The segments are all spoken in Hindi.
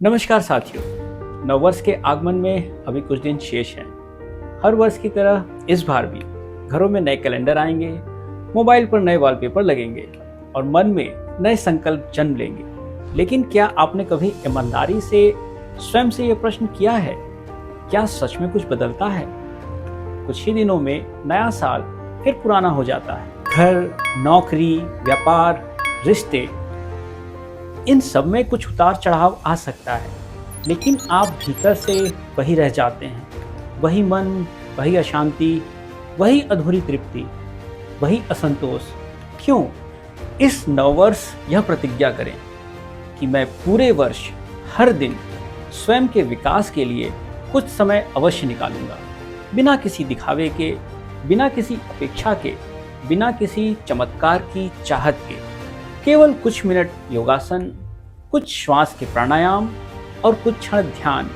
नमस्कार साथियों, नववर्ष के आगमन में अभी कुछ दिन शेष हैं। हर वर्ष की तरह इस बार भी घरों में नए कैलेंडर आएंगे, मोबाइल पर नए वॉलपेपर लगेंगे और मन में नए संकल्प जन्म लेंगे। लेकिन क्या आपने कभी ईमानदारी से स्वयं से यह प्रश्न किया है, क्या सच में कुछ बदलता है? कुछ ही दिनों में नया साल फिर पुराना हो जाता है। घर, नौकरी, व्यापार, रिश्ते, इन सब में कुछ उतार चढ़ाव आ सकता है, लेकिन आप भीतर से वही रह जाते हैं। वही मन, वही अशांति, वही अधूरी तृप्ति, वही असंतोष। क्यों? इस नववर्ष यह प्रतिज्ञा करें कि मैं पूरे वर्ष हर दिन स्वयं के विकास के लिए कुछ समय अवश्य निकालूंगा, बिना किसी दिखावे के, बिना किसी अपेक्षा के, बिना किसी चमत्कार की चाहत के। केवल कुछ मिनट योगासन, कुछ श्वास के प्राणायाम और कुछ क्षण ध्यान,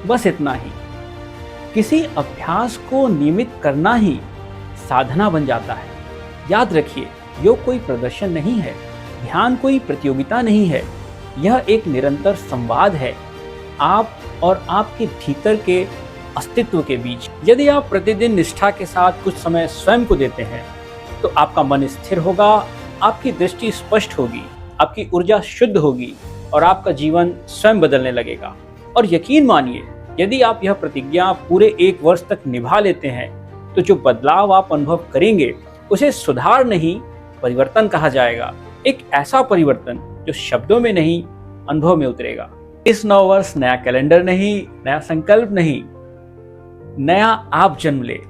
बस इतना ही। किसी अभ्यास को नियमित करना ही साधना बन जाता है। याद रखिए, योग कोई प्रदर्शन नहीं है, ध्यान कोई प्रतियोगिता नहीं है, यह एक निरंतर संवाद है आप और आपके भीतर के अस्तित्व के बीच। यदि आप प्रतिदिन निष्ठा के साथ कुछ समय स्वयं को देते हैं तो आपका मन स्थिर होगा, आपकी दृष्टि स्पष्ट होगी, आपकी ऊर्जा शुद्ध होगी और आपका जीवन स्वयं बदलने लगेगा। और यकीन मानिए, यदि आप यह प्रतिज्ञा पूरे एक वर्ष तक निभा लेते हैं तो जो बदलाव आप अनुभव करेंगे उसे सुधार नहीं, परिवर्तन कहा जाएगा। एक ऐसा परिवर्तन जो शब्दों में नहीं, अनुभव में उतरेगा। इस नव वर्ष नया कैलेंडर नहीं, नया संकल्प नहीं, नया आप जन्म ले।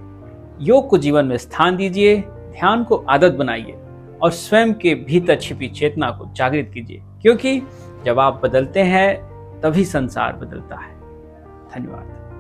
योग को जीवन में स्थान दीजिए, ध्यान को आदत बनाइए और स्वयं के भीतर छिपी चेतना को जागृत कीजिए, क्योंकि जब आप बदलते हैं तभी संसार बदलता है। धन्यवाद।